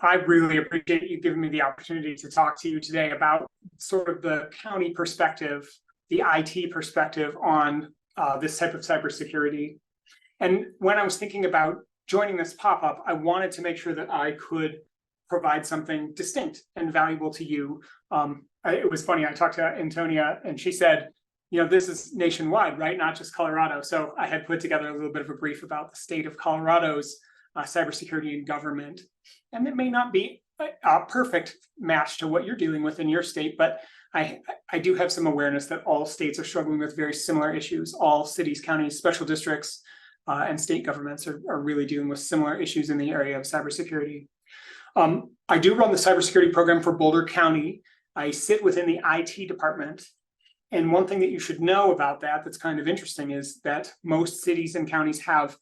I really appreciate you giving me the opportunity to talk to you today about sort of the county perspective, the IT perspective on this type of cybersecurity. And when I was thinking about joining this pop-up, I wanted to make sure that I could provide something distinct and valuable to you. It was funny, I talked to Antonia and she said, this is nationwide, right? Not just Colorado. So I had put together a little bit of a brief about the state of Colorado's cybersecurity and government. And it may not be a perfect match to what you're dealing with in your state, but I do have some awareness that all states are struggling with very similar issues. All cities, counties, special districts, and state governments are really dealing with similar issues in the area of cybersecurity. I do run the cybersecurity program for Boulder County. I sit within the IT department. And one thing that you should know about that that's kind of interesting is that most cities and counties have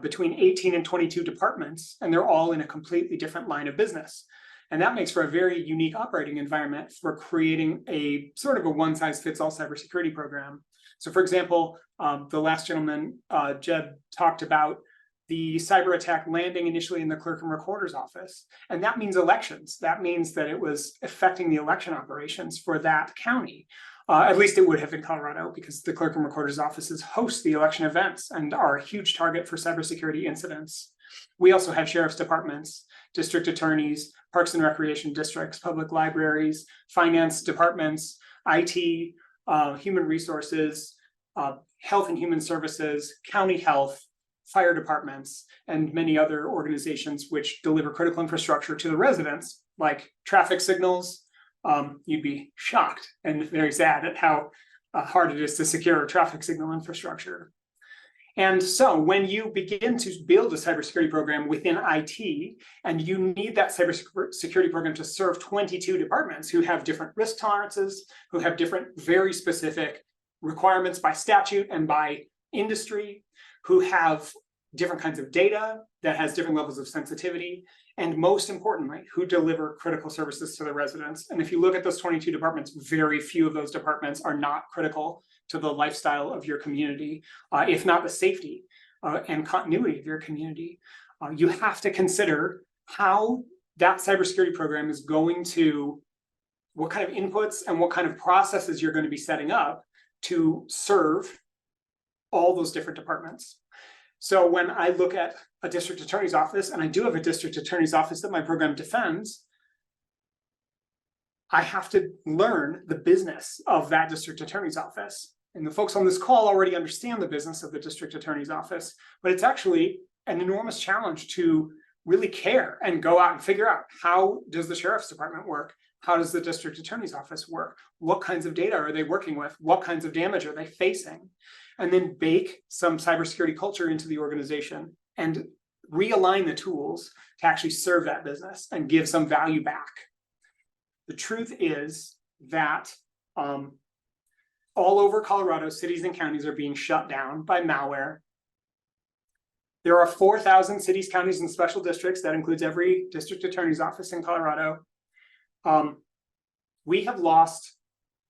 between 18 and 22 departments, and they're all in a completely different line of business. And that makes for a very unique operating environment for creating a sort of a one-size-fits-all cybersecurity program. So for example, the last gentleman, Jeb, talked about the cyber attack landing initially in the clerk and recorder's office. And that means elections. That means that it was affecting the election operations for that county. At least it would have in Colorado, because the clerk and recorder's offices host the election events and are a huge target for cybersecurity incidents. We also have sheriff's departments, district attorneys, parks and recreation districts, public libraries, finance departments, IT, human resources, health and human services, county health, fire departments, and many other organizations which deliver critical infrastructure to the residents, like traffic signals. You'd be shocked and very sad at how hard it is to secure traffic signal infrastructure. And so when you begin to build a cybersecurity program within IT, and you need that cybersecurity program to serve 22 departments who have different risk tolerances, who have different very specific requirements by statute and by industry, who have different kinds of data that has different levels of sensitivity, and most importantly, who deliver critical services to the residents. And if you look at those 22 departments, very few of those departments are not critical to the lifestyle of your community, if not the safety and continuity of your community. You have to consider how that cybersecurity program is going to, what kind of inputs and what kind of processes you're going to be setting up to serve all those different departments. So when I look at a district attorney's office, and I do have a district attorney's office that my program defends, I have to learn the business of that district attorney's office. And the folks on this call already understand the business of the district attorney's office, but it's actually an enormous challenge to really care and go out and figure out, how does the sheriff's department work? How does the district attorney's office work? What kinds of data are they working with? What kinds of damage are they facing? And then bake some cybersecurity culture into the organization and realign the tools to actually serve that business and give some value back. The truth is that all over Colorado, cities and counties are being shut down by malware. There are 4,000 cities, counties, and special districts. That includes every district attorney's office in Colorado. We have lost,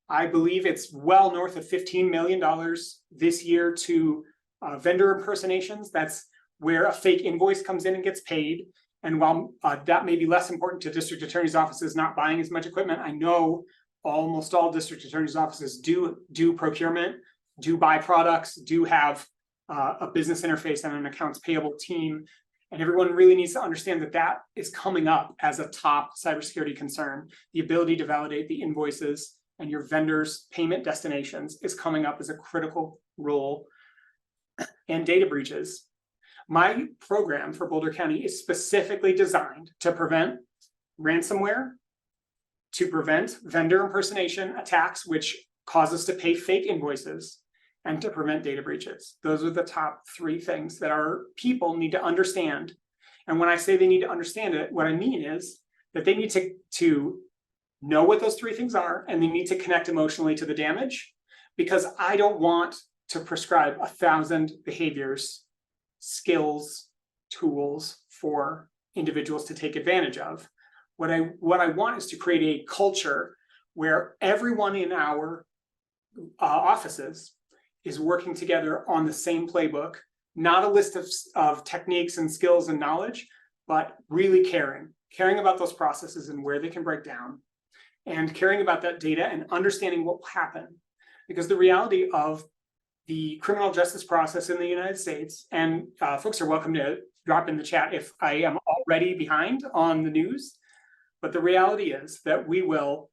I believe it's well north of $15 million this year to vendor impersonations. That's where a fake invoice comes in and gets paid. And while that may be less important to district attorneys' offices not buying as much equipment, I know almost all district attorneys' offices do procurement, do buy products, do have a business interface and an accounts payable team. And everyone really needs to understand that that is coming up as a top cybersecurity concern. The ability to validate the invoices and your vendors' payment destinations is coming up as a critical role. And data breaches. My program for Boulder County is specifically designed to prevent ransomware, to prevent vendor impersonation attacks, which cause us to pay fake invoices, and to prevent data breaches. Those are the top three things that our people need to understand. And when I say they need to understand it, what I mean is that they need to know what those three things are, and they need to connect emotionally to the damage, because I don't want to prescribe 1,000 behaviors, skills, tools for individuals to take advantage of. What I want is to create a culture where everyone in our offices is working together on the same playbook, not a list of techniques and skills and knowledge, but really caring caring about those processes and where they can break down, and caring about that data and understanding what will happen. Because the reality of the criminal justice process in the United States, and folks are welcome to drop in the chat if I am already behind on the news, but the reality is that we will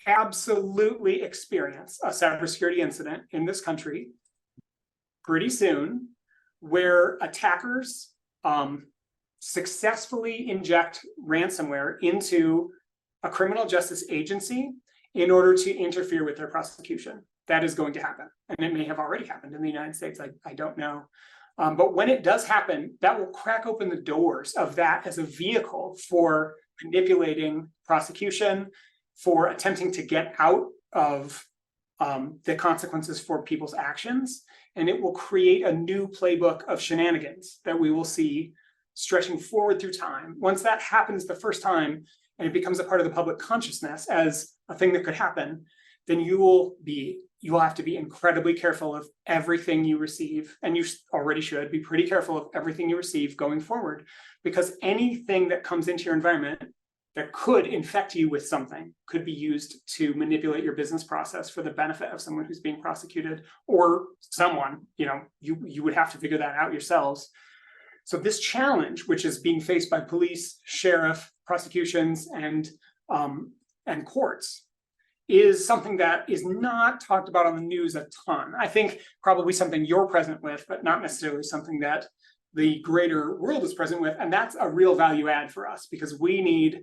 absolutely experience a cybersecurity incident in this country pretty soon, where attackers successfully inject ransomware into a criminal justice agency in order to interfere with their prosecution. That is going to happen, and it may have already happened in the United States. I don't know. But when it does happen, that will crack open the doors of that as a vehicle for manipulating prosecution, for attempting to get out of the consequences for people's actions. And it will create a new playbook of shenanigans that we will see stretching forward through time. Once that happens the first time, and it becomes a part of the public consciousness as a thing that could happen, then you will have to be incredibly careful of everything you receive, and you already should be pretty careful of everything you receive going forward, because anything that comes into your environment that could infect you with something could be used to manipulate your business process for the benefit of someone who's being prosecuted, or someone, you would have to figure that out yourselves. So this challenge, which is being faced by police, sheriff, prosecutions, and courts, is something that is not talked about on the news a ton. I think probably something you're present with, but not necessarily something that the greater world is present with. And that's a real value add for us, because we need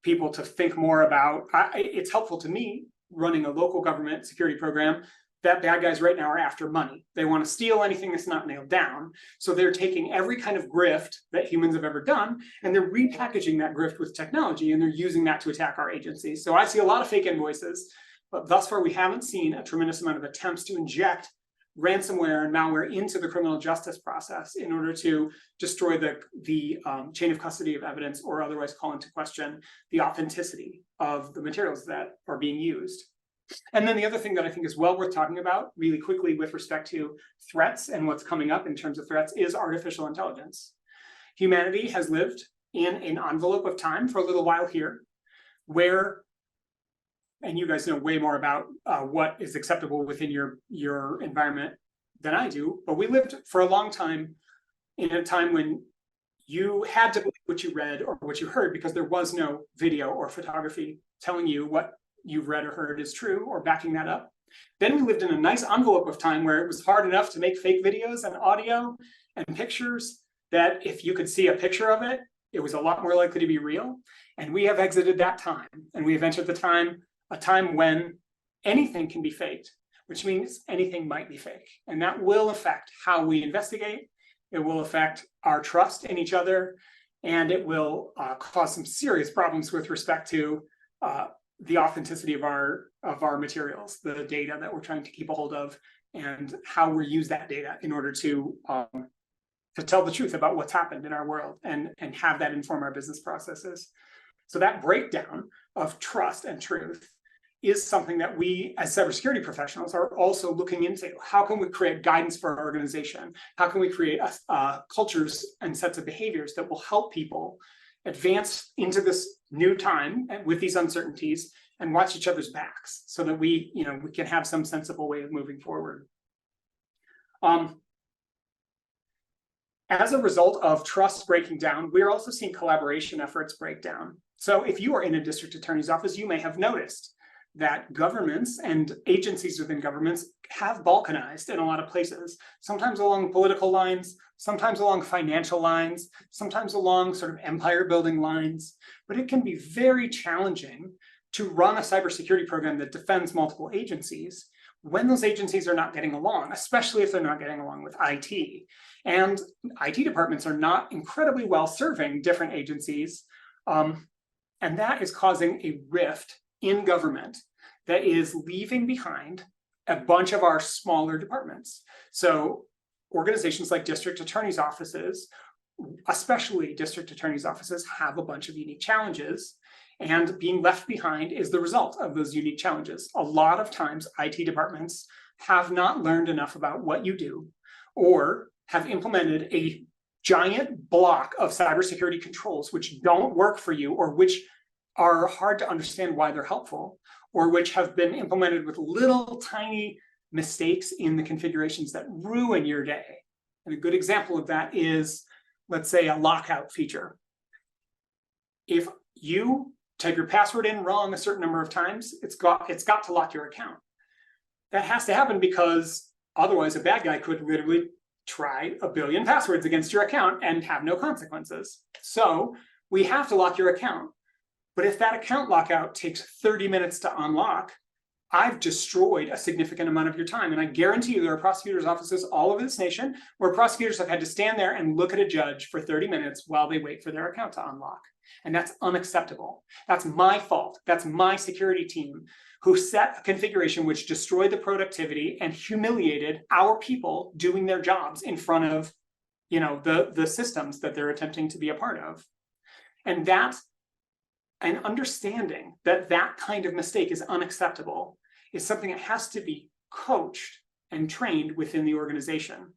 people to think more about, it's helpful to me running a local government security program, that bad guys right now are after money. They want to steal anything that's not nailed down. So they're taking every kind of grift that humans have ever done, and they're repackaging that grift with technology, and they're using that to attack our agencies. So I see a lot of fake invoices, but thus far we haven't seen a tremendous amount of attempts to inject ransomware and malware into the criminal justice process in order to destroy the chain of custody of evidence, or otherwise call into question the authenticity of the materials that are being used. And then the other thing that I think is well worth talking about really quickly with respect to threats and what's coming up in terms of threats is artificial intelligence. Humanity has lived in an envelope of time for a little while here where, and you guys know way more about what is acceptable within your environment than I do, but we lived for a long time in a time when you had to believe what you read or what you heard, because there was no video or photography telling you what you've read or heard is true or backing that up. Then we lived in a nice envelope of time where it was hard enough to make fake videos and audio and pictures that if you could see a picture of it, it was a lot more likely to be real. And we have exited that time, and we have entered a time when anything can be faked, which means anything might be fake. And that will affect how we investigate. It will affect our trust in each other, and it will cause some serious problems with respect to the authenticity of our materials, the data that we're trying to keep a hold of, and how we use that data in order to tell the truth about what's happened in our world and have that inform our business processes. So that breakdown of trust and truth is something that we as cybersecurity professionals are also looking into. How can we create guidance for our organization? How can we create cultures and sets of behaviors that will help people advance into this new time with these uncertainties and watch each other's backs, so that we can have some sensible way of moving forward. As a result of trust breaking down, we're also seeing collaboration efforts break down. So if you are in a district attorney's office, you may have noticed that governments and agencies within governments have balkanized in a lot of places, sometimes along political lines, sometimes along financial lines, sometimes along sort of empire building lines. But it can be very challenging to run a cybersecurity program that defends multiple agencies when those agencies are not getting along, especially if they're not getting along with IT. And IT departments are not incredibly well serving different agencies. And that is causing a rift in government that is leaving behind a bunch of our smaller departments. So organizations like district attorney's offices, especially district attorney's offices, have a bunch of unique challenges, and being left behind is the result of those unique challenges. A lot of times IT departments have not learned enough about what you do, or have implemented a giant block of cybersecurity controls which don't work for you, or which are hard to understand why they're helpful, or which have been implemented with little tiny mistakes in the configurations that ruin your day. And a good example of that is, let's say, a lockout feature. If you type your password in wrong a certain number of times, it's got to lock your account. That has to happen because otherwise a bad guy could literally try a billion passwords against your account and have no consequences. So we have to lock your account. But if that account lockout takes 30 minutes to unlock, I've destroyed a significant amount of your time. And I guarantee you there are prosecutors' offices all over this nation where prosecutors have had to stand there and look at a judge for 30 minutes while they wait for their account to unlock. And that's unacceptable. That's my fault. That's my security team who set a configuration which destroyed the productivity and humiliated our people doing their jobs in front of, the systems that they're attempting to be a part of. And understanding that that kind of mistake is unacceptable is something that has to be coached and trained within the organization.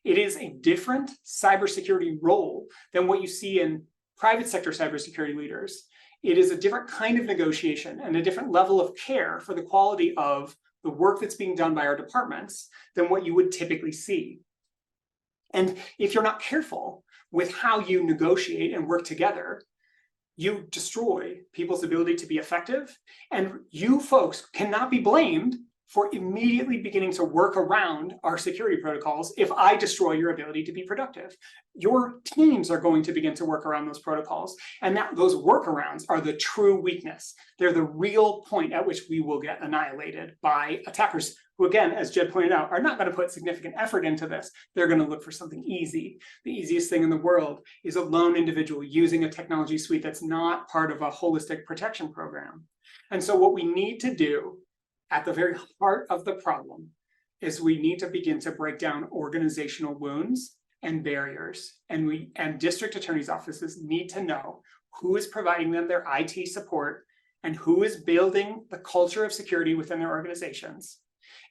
It is a different cybersecurity role than what you see in private sector cybersecurity leaders. It is a different kind of negotiation and a different level of care for the quality of the work that's being done by our departments than what you would typically see. And if you're not careful with how you negotiate and work together, you destroy people's ability to be effective. And you folks cannot be blamed for immediately beginning to work around our security protocols if I destroy your ability to be productive. Your teams are going to begin to work around those protocols, and those workarounds are the true weakness. They're the real point at which we will get annihilated by attackers who, again, as Jed pointed out, are not going to put significant effort into this. They're going to look for something easy. The easiest thing in the world is a lone individual using a technology suite that's not part of a holistic protection program. And so what we need to do at the very heart of the problem is we need to begin to break down organizational wounds and barriers. And district attorneys' offices need to know who is providing them their IT support and who is building the culture of security within their organizations.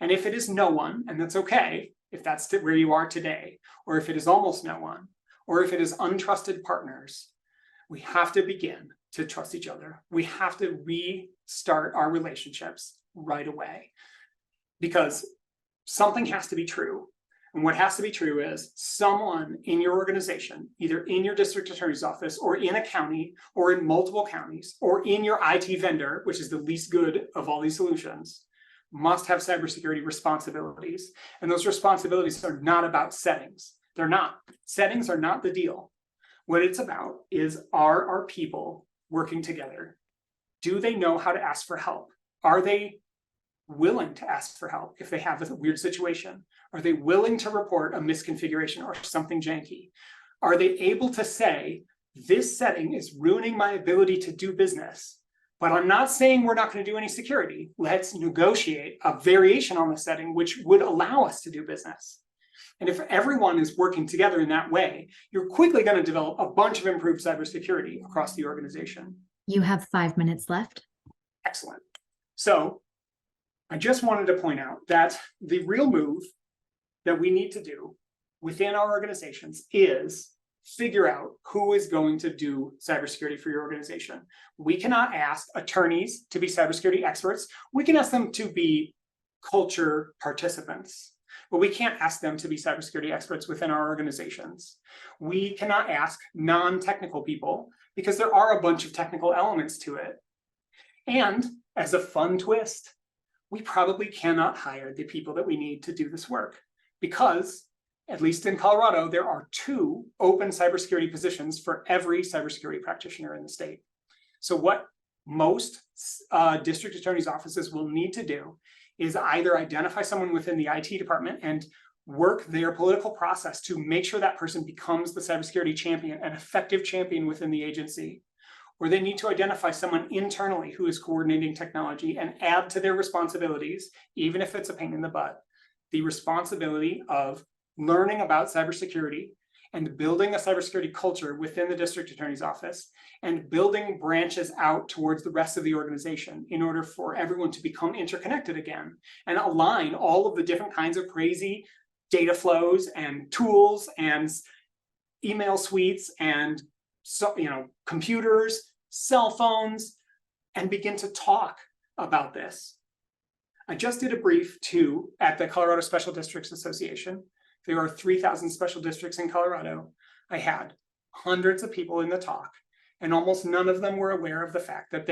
And if it is no one, and that's okay, if that's where you are today, or if it is almost no one, or if it is untrusted partners, we have to begin to trust each other. We have to restart our relationships right away, because something has to be true. And what has to be true is someone in your organization, either in your district attorney's office or in a county or in multiple counties or in your IT vendor, which is the least good of all these solutions, must have cybersecurity responsibilities. And those responsibilities are not about settings. They're not. Settings are not the deal. What it's about is, are our people working together? Do they know how to ask for help? Are they willing to ask for help if they have a weird situation? Are they willing to report a misconfiguration or something janky? Are they able to say, this setting is ruining my ability to do business, but I'm not saying we're not going to do any security. Let's negotiate a variation on the setting which would allow us to do business. And if everyone is working together in that way, you're quickly going to develop a bunch of improved cybersecurity across the organization. You have 5 minutes left. Excellent. So I just wanted to point out that the real move that we need to do within our organizations is figure out who is going to do cybersecurity for your organization. We cannot ask attorneys to be cybersecurity experts. We can ask them to be culture participants, but we can't ask them to be cybersecurity experts within our organizations. We cannot ask non-technical people because there are a bunch of technical elements to it. And as a fun twist, we probably cannot hire the people that we need to do this work because, at least in Colorado, there are 2 open cybersecurity positions for every cybersecurity practitioner in the state. So what most district attorneys' offices will need to do is either identify someone within the IT department and work their political process to make sure that person becomes the cybersecurity champion, an effective champion within the agency, or they need to identify someone internally who is coordinating technology and add to their responsibilities, even if it's a pain in the butt, the responsibility of learning about cybersecurity and building a cybersecurity culture within the district attorney's office and building branches out towards the rest of the organization in order for everyone to become interconnected again and align all of the different kinds of crazy data flows and tools and email suites and computers, cell phones, and begin to talk about this. I just did a brief too at the Colorado Special Districts Association. There are 3,000 special districts in Colorado. I had hundreds of people in the talk, and almost none of them were aware of the fact that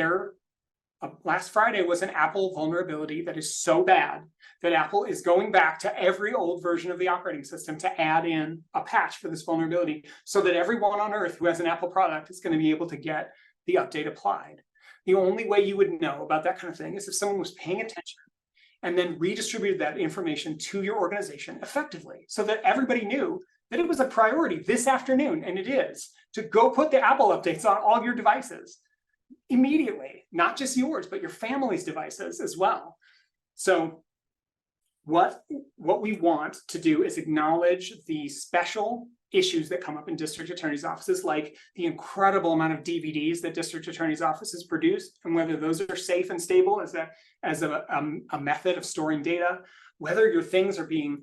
last Friday was an Apple vulnerability that is so bad that Apple is going back to every old version of the operating system to add in a patch for this vulnerability so that everyone on earth who has an Apple product is going to be able to get the update applied. The only way you would know about that kind of thing is if someone was paying attention and then redistributed that information to your organization effectively so that everybody knew that it was a priority this afternoon, and it is, to go put the Apple updates on all your devices immediately, not just yours, but your family's devices as well. So what we want to do is acknowledge the special issues that come up in district attorneys' offices, like the incredible amount of DVDs that district attorneys' offices produce, and whether those are safe and stable as a method of storing data, whether your things are being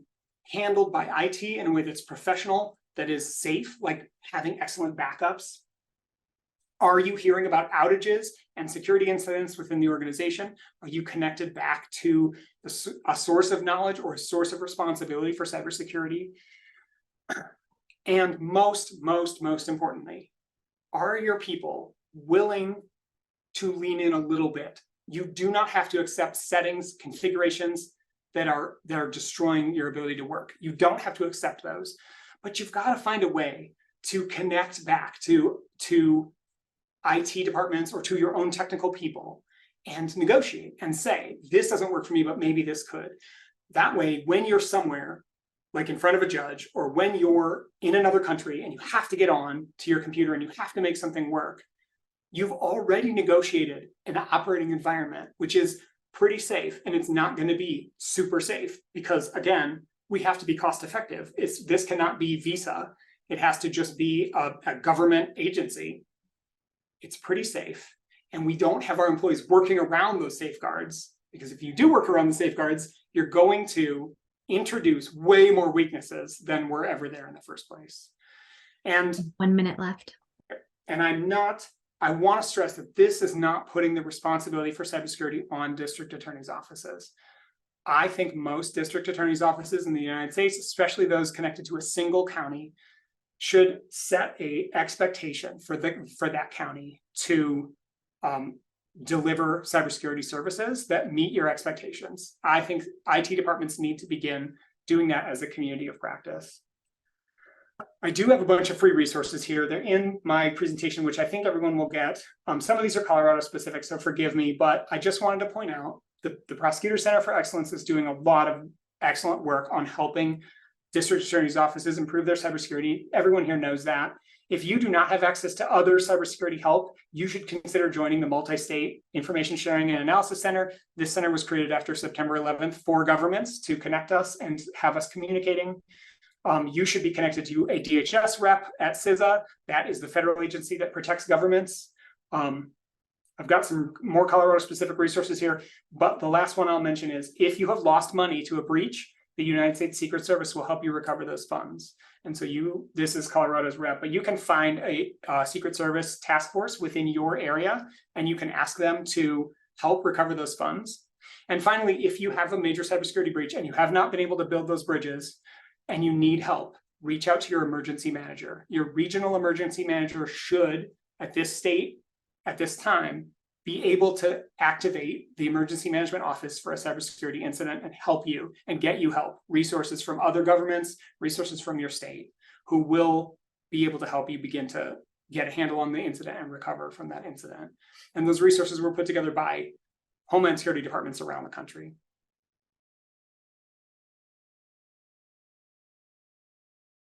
handled by IT in a way that's professional, that is safe, like having excellent backups. Are you hearing about outages and security incidents within the organization? Are you connected back to a source of knowledge or a source of responsibility for cybersecurity? And most importantly, are your people willing to lean in a little bit? You do not have to accept settings, configurations that are destroying your ability to work. You don't have to accept those, but you've got to find a way to connect back to IT departments or to your own technical people and negotiate and say, this doesn't work for me, but maybe this could. That way, when you're somewhere, like in front of a judge, or when you're in another country and you have to get on to your computer and you have to make something work, you've already negotiated an operating environment, which is pretty safe, and it's not going to be super safe because, again, we have to be cost effective. This cannot be Visa. It has to just be a government agency. It's pretty safe, and we don't have our employees working around those safeguards, because if you do work around the safeguards, you're going to introduce way more weaknesses than were ever there in the first place. And 1 minute left. And I want to stress that this is not putting the responsibility for cybersecurity on district attorneys' offices. I think most district attorneys' offices in the United States, especially those connected to a single county, should set an expectation for that county to deliver cybersecurity services that meet your expectations. I think IT departments need to begin doing that as a community of practice. I do have a bunch of free resources here. They're in my presentation, which I think everyone will get. Some of these are Colorado specific, so forgive me, but I just wanted to point out that the Prosecutors Center for Excellence is doing a lot of excellent work on helping district attorneys' offices improve their cybersecurity. Everyone here knows that. If you do not have access to other cybersecurity help, you should consider joining the Multi-State Information Sharing and Analysis Center. This center was created after September 11th for governments to connect us and have us communicating. You should be connected to a DHS rep at CISA. That is the federal agency that protects governments. I've got some more Colorado specific resources here, but the last one I'll mention is if you have lost money to a breach, the United States Secret Service will help you recover those funds. And so this is Colorado's rep, but you can find a Secret Service task force within your area, and you can ask them to help recover those funds. And finally, if you have a major cybersecurity breach and you have not been able to build those bridges and you need help, reach out to your emergency manager. Your regional emergency manager should, at this time, be able to activate the emergency management office for a cybersecurity incident and help you and get you help, resources from other governments, resources from your state, who will be able to help you begin to get a handle on the incident and recover from that incident. And those resources were put together by Homeland Security departments around the country.